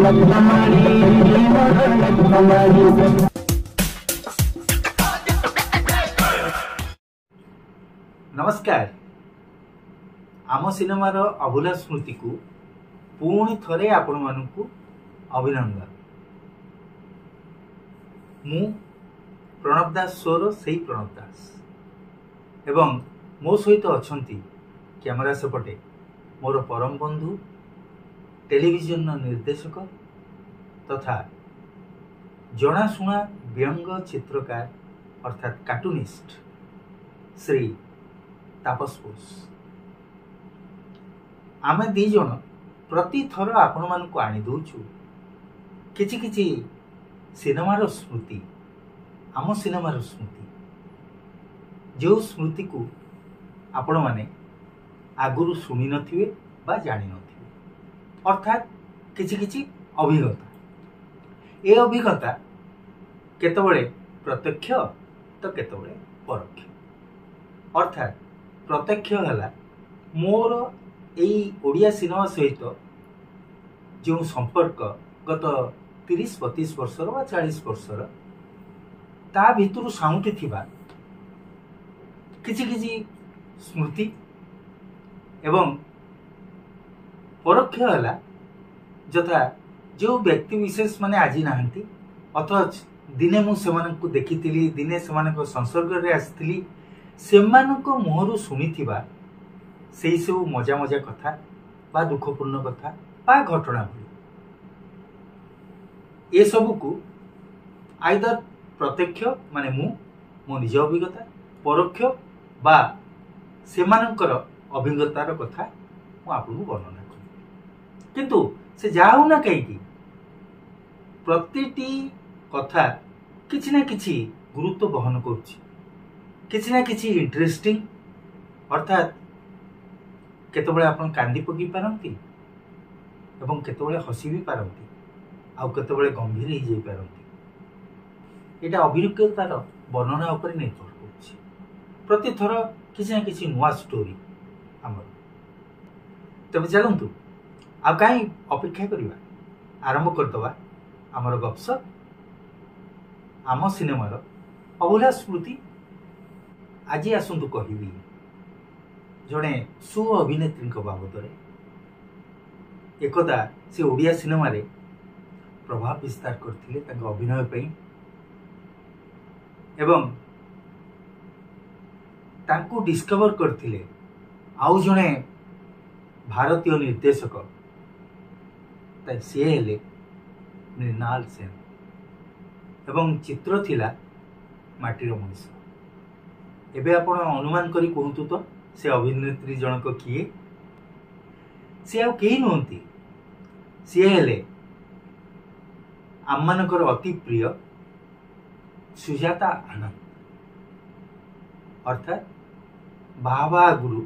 नमस्कार आम सिनेमार अभूला स्मृति को पुणी थरे आपण मानकु अभिनंदन। मु प्रणव दास सोर से प्रणव दास एवं मो सहित अछंती कैमरा सेपटे मोर परम बंधु टेलीविजन निर्देशक तथा जनाशुना व्यंग चित्रकार अर्थात कार्टूनिस्ट श्री तापस बोस। आम दी जन प्रति थर आपण मानकु आनी दउछु किछि किछि सिनेमार स्मृति, आम सिनेमार स्मृति जो स्मृति को आपण माने आगुरु शुणी नथिबे बा जानि नथिबे, अर्थात किछि किछि अभिज्ञता। ए अभिज्ञता केतबळे प्रत्यक्ष तो केतबळे परोक्ष। अर्थात प्रत्यक्ष है मोर यही ओडिया सिनेमा सहित जो संपर्क गत 30-32 वर्षर बा 40 वर्षर ता भितर साउंटी थिबा किछि किछि स्मृति एवं परोक्ष है जथा जो व्यक्ति विशेष माने आज नाहंती अथच दिने मु सेमानंकु देखिथिली, दिने सेमानक संसर्ग रे आस्थिली, सेमानक मुहरु शुणिथिबा सेई सब मजा मजा कथा बा दुखपूर्ण कथा बा घटना ए सब को आइदर प्रत्यक्ष माने मो निज अभिज्ञता, परोक्ष बा सेमानकर अभिज्ञतार कथा मु आपको वर्णना करी। किंतु से जाऊ ना कहीं प्रतिटी कथा किछि ना किछि गुरुत्व बहन करुछि, किछि ना किछि इंटरेस्टिंग, अर्थात केतबळे आपण कांदी पकी पारंती एवं केतबळे हसी भी पारंती आउ केतबळे गंभीर ही जाई पारंती। एटा अभिज्ञतार वर्णना ऊपर निर्भर करुछि। प्रति थर किछि ना किछि नुआ स्टोरी हमर। तबे चलंतु आ काई अपेक्षा करिबा, आरंभ करदबा हमर गपसप आम सिनेमार अभूला स्मृति। आज आसतु कहबी जड़े सु अभिनेत्री बाबद एकदा से ओडिया सिनेमा रे प्रभाव विस्तार करथिले तांका अभिनय पई एवं तांको डिस्कवर करथिले आउ जड़े भारतीय निर्देशक सी हेले मृणाल सेन एवं चित्र थिला माटीर मनीष। एबे आपण अनुमान करी कहतु तो से अभिनेत्री जनक किए? सी आउ केही नहंती, सी हेले आममानकर अति प्रिय सुजाता आनंद, अर्थात बाबा गुरु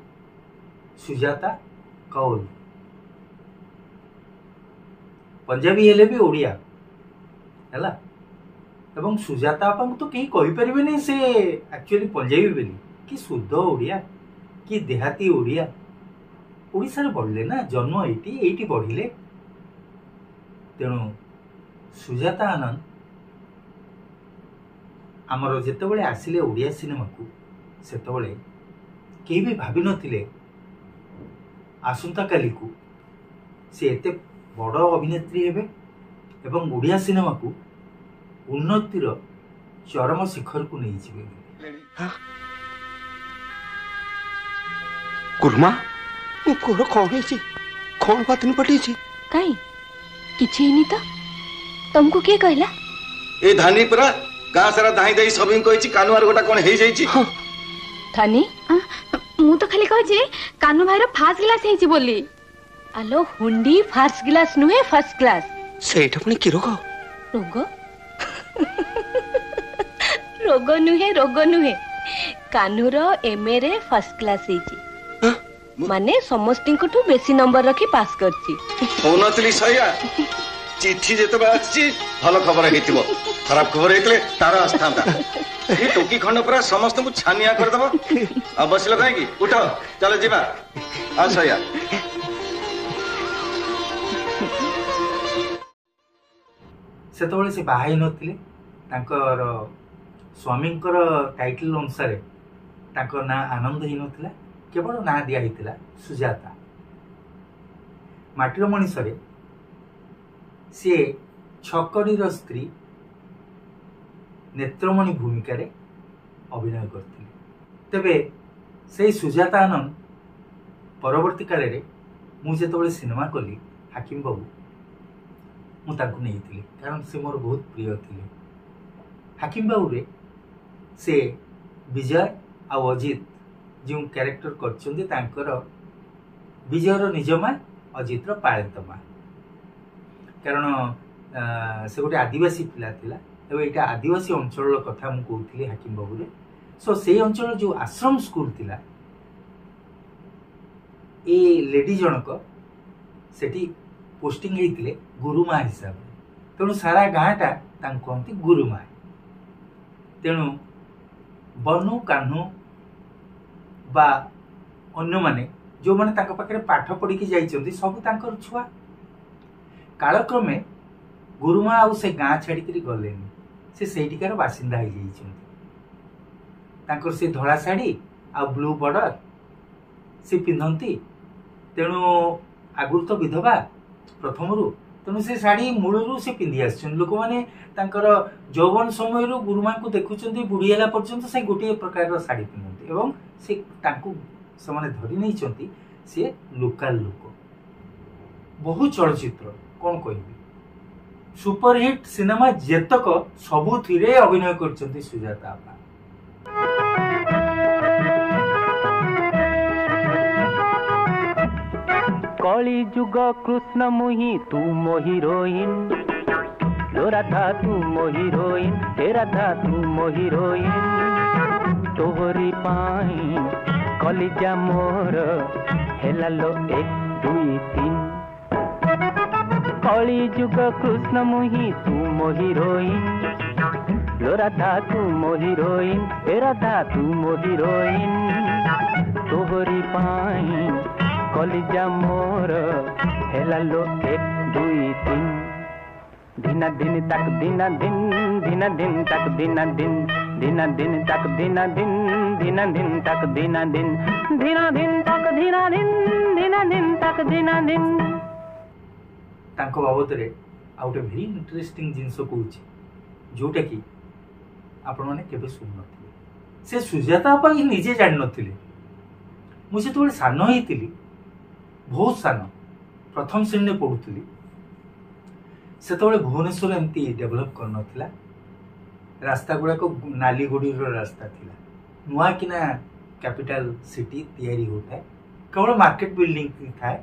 सुजाता कौल। पंजाबी हेले भी ओडिया हैला एवं सुजाता आपन तो कहीं कहि परिबे नहीं से एक्चुअली पंजाबी बोली कि शुद्ध ओडिया कि देहाती ओडिया। ओडिसा रे बढ़ले ना, जन्म एटी बढ़िले, तेणु सुजाता आनंद आमर जेतेबेले आसिले ओडिया सिनेमा को सेतेबेले केही भी भाबी नथिले आसंता काली को से एते बड़ अभिनेत्री हेबे एवं ओडिया सिनेमा को उन्नतिर चरम शिखर को नहीं जिबे। कुर्मा कोर कौन बात नहीं पटी काई किछि नहीं तो तुमको के कहला? ए धानी परा गां सारा दाई दाई सभी कहिछि कानुआर गोटा कोन हेइ जाइछि। धानी मु तो खाली कहछि कानु भाईर फास्ट क्लास हेछि बोली। आलो हुंडी फर्स्ट क्लास नुहे फर्स्ट क्लास। सेठ अपनी की रोग रोग नुहे कानूर एमए रे फर्स्ट क्लास हेछि, माने समस्तिंकु ठु बेसी नंबर रखी पास करछि। होनतली सया चिट्ठी जेतबे आछि भल खबर हेतिबो, खराब खबर हेतले तार आस्थांता ए टोकी खंड पूरा समस्त को छानिया कर दबो। अब बसिलो काहे की उठ चलो जिबा आ सया। ସେତେବେଳେ ସେ ବାହା ହେଇନଥିଲେ। ତାଙ୍କର ସ୍ୱାମୀଙ୍କର ଟାଇଟଲ ଅନୁସାରେ ତାଙ୍କ ନାଁ ଆନନ୍ଦ ହେଇନଥିଲା, କେବଳ ନାଁ ଦିଆ ହେଇଥିଲା ସୁଜାତା। ମାଟିର ମଣିଷରେ ସିଏ ଛକଡ଼ିର ସ୍ତ୍ରୀ ନେତ୍ରମଣି ଭୂମିକାରେ ଅଭିନୟ କରିଥିଲେ। ତେବେ ସେଇ ସୁଜାତା ଆନନ୍ଦ ପରବର୍ତ୍ତୀ କାଳରେ ମୁଁ ଯେତେବେଳେ ସିନେମା କଲି ହାକିମ ବାବୁ, ମୁଁ ତାଙ୍କୁ ନେଇଥିଲି, କାରଣ ସେ ମୋର ବହୁତ ପ୍ରିୟ ଥିଲେ। ହାକିମ ବାବୁରେ ସେ ବିଜୟ ଆଉ ଅଜିତ ଯେଉଁ କ୍ୟାରେକ୍ଟର କରିଛନ୍ତି, ତାଙ୍କର ବିଜୟର ନିଜ ମା, ଅଜିତର ପାଳିତ ମା। କାରଣ ସେ ଗୋଟେ ଆଦିବାସୀ ପିଲା ଥିଲା, ଏବଂ ଏଇଟା ଆଦିବାସୀ ଅଞ୍ଚଳର କଥା ମୁଁ କହୁଥିଲି ହାକିମ ବାବୁରେ। ସୋ ସେଇ ଅଞ୍ଚଳର ଯେଉଁ ଆଶ୍ରମ ସ୍କୁଲ ଥିଲା, ଏ ଲେଡି ଜଣକ ସେଠି ପୋଷ୍ଟିଂ ହେଇଥିଲେ ଗୁରୁମା ହିସାବରେ। ତେଣୁ ସାରା ଗାଁଟା ତାଙ୍କୁ କହନ୍ତି ଗୁରୁମା। ତେଣୁ ବନୁ, କାହ୍ନୁ ବା ଅନ୍ୟମାନେ ଯେଉଁମାନେ ତାଙ୍କ ପାଖରେ ପାଠ ପଢ଼ିକି ଯାଇଛନ୍ତି, ସବୁ ତାଙ୍କର ଛୁଆ। କାଳକ୍ରମେ ଗୁରୁମା ଆଉ ସେ ଗାଁ ଛାଡ଼ିକିରି ଗଲେନି, ସେ ସେଇଠିକାର ବାସିନ୍ଦା ହେଇଯାଇଛନ୍ତି। ତାଙ୍କର ସେ ଧଳା ଶାଢ଼ୀ ଆଉ ବ୍ଲୁ ବର୍ଡର ସେ ପିନ୍ଧନ୍ତି। ତେଣୁ ଆଗରୁ ତ ବିଧବା ପ୍ରଥମରୁ, ତେଣୁ ସେ ଶାଢ଼ୀ ମୂଳରୁ ସେ ପିନ୍ଧି ଆସିଛନ୍ତି। ଲୋକମାନେ ତାଙ୍କର ଯୌବନ ସମୟରୁ ଗୁରୁମାଙ୍କୁ ଦେଖୁଛନ୍ତି, ବୁଢ଼ୀ ହେଲା ପର୍ଯ୍ୟନ୍ତ ସେ ଗୋଟିଏ ପ୍ରକାରର ଶାଢ଼ୀ ପିନ୍ଧନ୍ତି, ଏବଂ ସେ ତାଙ୍କୁ ସେମାନେ ଧରି ନେଇଛନ୍ତି। ସେ ଲୋକାଲ ଲୋକ। ବହୁ ଚଳଚ୍ଚିତ୍ର କ'ଣ କହିବି, ସୁପରହିଟ୍ ସିନେମା ଯେତକ ସବୁଥିରେ ଅଭିନୟ କରିଛନ୍ତି ସୁଜାତା ଆପା। कली जुग कृष्ण मुही तू मो हीरोइन, लो राधा तू मो हीरोइन, हे राधा तू मो हीरोइन, तोहरी पाई कलिजा मोर हेला लो 1 2 3। कली जुग कृष्ण मुही तू मो हीरोइन, लो राधा तू मो हीरोइन, हे राधा तू मो हीरोइन, तोहरी पाई कलिजा मोर हेला लो 1 2 3। दिना दिन तक दिना दिन, दिना दिन तक दिना दिन, दिना दिन तक दिना दिन, दिना दिन तक दिना दिन, दिना दिन तक दिना दिन, दिना दिन तक दिना दिन। तांको बाबदरे आ गोटे भेरी इंटरेस्टिंग जिनस कहूँ, जोटा कि आपण मैंने केबे सुन नथिले। से सुजाता आपा ही निजे जान नथिले। मुझे तो सान होइतिली, बहुत सान, प्रथम श्रेणी पढ़ुली। सेतबेले भुवनेश्वर एमती डेभलप कर नथिला, रास्ता गुड़ाक नाली गुड़ी रास्ता थिला, नुआ किना कैपिटल सिटी तैयारी होता है, केवल मार्केट बिल्डिंग थाए,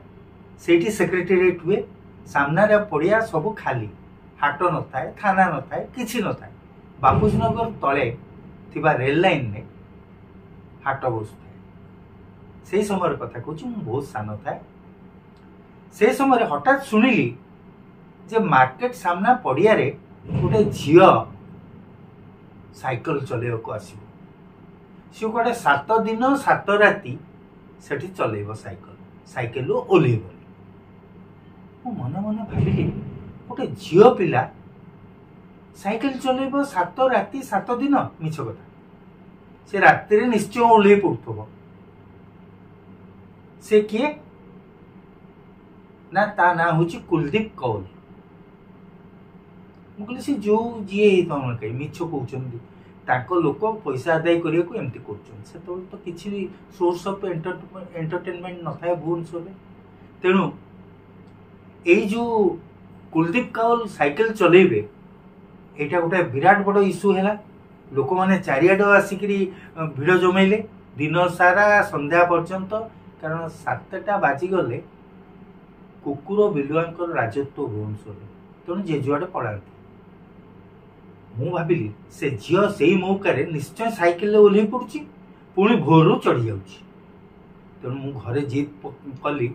सेठी सेक्रेटेरिएट हुए, सामना पड़िया सब खाली, हाट न थाए, थाना न थाए, किछि न थाए। बापूजीनगर तले थिबा रेल लाइन ने हाट बसुए। से समय कथा कहूँ, बहुत सान थाए। से समय हठात शुणिली जे मार्केट सामना पड़िया रे गोटे झील साइकिल चलेको आसो। सी गोटे 7 दिन 7 राति सेठी चलेब साइकिल, साइकिल ओह्लेब। मु मन मन भाविली गोटे झील पिला साइकिल चलेब 7 राति 7 दिन, मिछ कथा। से राति निश्चय ओह्ले पड़ुथब। से किए ना, ता ना हूँ कुलदीप कौल। मुझे सी जो जी कहीं मिछ कहते लोक पैसा आदाय करने को एमती कर तो किसी सोर्स ऑफ एंटरटेनमेंट न था भुवनेश्वर। तेणु यही जो कुलदीप कौल साइकिल चलेबे, यहाँ गोटे विराट बड़ इश्यू है। लोक मैंने चारिआड आसिक भिड़ जमैले दिन सारा संध्या पर्यंत, कारण 7टा बाजिगले कुकुर बिलुआ राजत्व भुवनेश्वर। तेणु जे जुआड़े पड़ाती, मु भाविली से झील से ही मौके निश्चय साइकिल ओह्ल पड़ी, पुणी भोर चढ़ी जाऊँगी। तेणु मु घरे जिद कली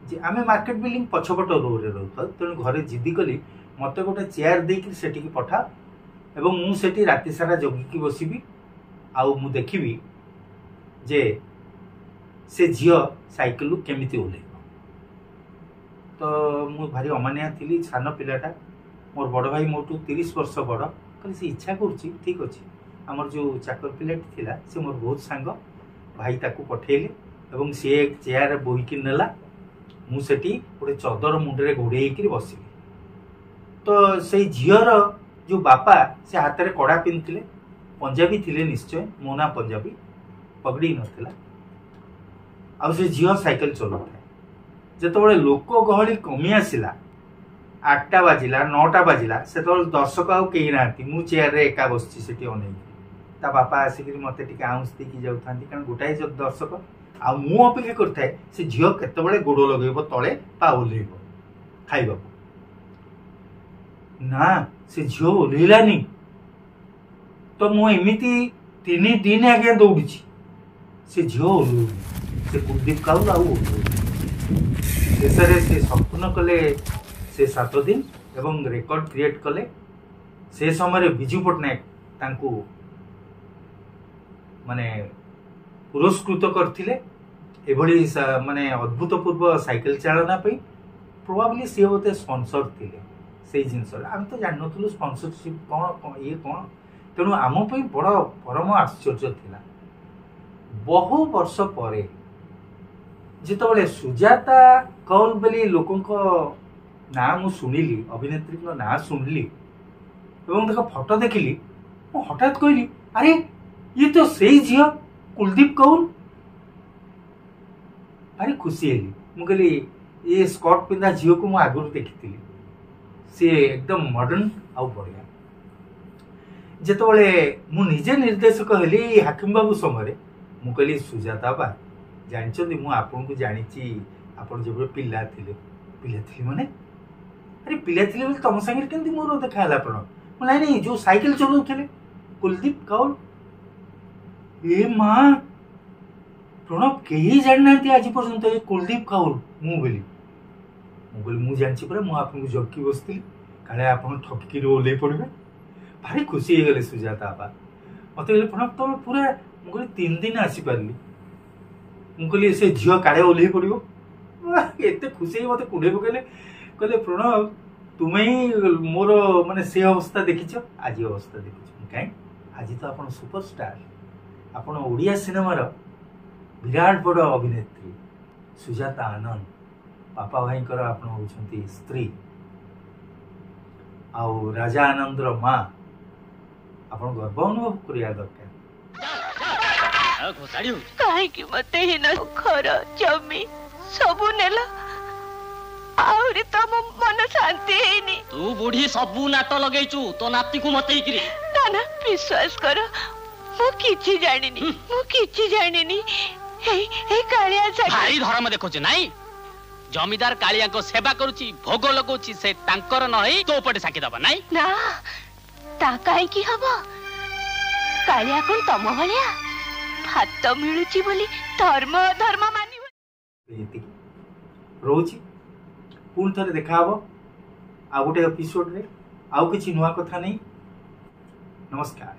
जे आमे मार्केट बिल्डिंग पछपट रो रे रहता। तेणु घरे जिद्दी कली मत गोटे चेयर देकी सेठी पठा, एवं मु सेठी राति सारा जगिकी बसबी, आउ मु देखिबी जे से झील साइकिल केमिति ओह्ल। तो मु भारी अमानिया थी, सान पिलाटा मोर बड़ भाई मोटू 30 वर्ष बड़ कहले से इच्छा करुच्ची ठीक अच्छे आमर जो चाकर पिलाटी थिला से मोर बहुत सांग भाई ताकू पठेले एवं सी एक चेयर बोईकी नेला मुझे गोटे चदर मुंडे घोड़े बसिली तो से झीर जो बापा से हाथ में कड़ा पिंधे पंजाबी थिले निश्चय मो ना पंजाबी पगड़ी नथिला आ से झील साइकेल चलाऊ जिते लोक गहली कमी आसला 8टा बाजिला 9टा बाजिला से दर्शक आउ कहीं ना मु चेयर रे एका बसची से अनेक ता बापा आसिक मत आउंस देकी जाऊँ कारण गोटाए दर्शक आ मु अपेक्षा करता से झील केतबेले गोड़ लगे तले पा ओल्ल खाइबा ना से झील ओल्लानी तो मु एमती 3 दिन आगे दौड़ी से झील ओल्लुनी से कुलदीप काउल आउ शेष से संपूर्ण कले से 7 दिन एवं रेकर्ड क्रिएट कले से समय विजु पट्टनायक तांकू माने पुरस्कृत करथिले एभली माने अद्भुतपूर्व साइकेल चालना पे प्रोबेबली सी बोधे स्पॉन्सर थिले से जिनस आम तो जान नु स्पॉन्सरशिप कौन ये कौन तेणु आम बड़ परम आश्चर्य थिला बहु वर्ष पर जिते सुजाता कौल बोली लोकों ना मु शुणिली अभिनेत्री ना शुणिली एवं देख फोटो देखिली हठात कहली अरे ये तो सही झील कुलदीप कौल भारी खुशी हेली मु कहली ये स्कर्ट पिंधा झील को मु आगुरी देखी सी एकदम मॉडर्न आउ बढ़िया जिते मु निजे निर्देशक हेली हाकिम बाबू समय मु कहली सुजाता बा जानते मु आपन को जानी आपन जब पिला थिले माने अरे पिला थिले तुम संगे केमती मोर देखाला आपण नहीं जो साइकिल चलाउथले कुलदीप कौल ए माँ प्रणव कहीं जाना आज पर्यंत ये कुलदीप कौल मु जानी पूरा मुझे जबकि बसती काले आप ठकिकी ओल्ल पड़े भारी खुशी हो गले सुजाता बा मत कहले प्रणव तुम पूरा मुझे 3 दिन आसीपारि मुझे से झील काले ओल्ल पड़ो एत खुशी मत कुंडे पकड़े कहले प्रणव तुम्हें ही मोर माने से अवस्था देखिच आज अवस्था देखिच कहीं आज तो आप सुपरस्टार आपण ओडिया सिनेमार विराट बड़ अभिनेत्री सुजाता आनंद बापा भाई आपण होती स्त्री आउ राजा आनंदर माँ आपण गर्व अनुभव करिया दरकार काहे मते ही न घर जमी सबु नेला आउरी तम मन शांति हेनी तू बुढ़ी सबु नाट लगेचु तो नाती को मते करी ना विश्वास कर मु किछि जानिनी हे कालिया भारी धर्म देखुची नाई जमीदार कालिया को सेवा करूची भोग लगौची से तांकर नहई तो पटे साकी दबा नाई ना ता काहे की हबो कालिया कोन तम भलिया भात मिलुची बोली धर्म मानी रोची पुणी थे देखा आ गोटे एपिसोड रे आउ किछि नुआ कथा नहीं। नमस्कार।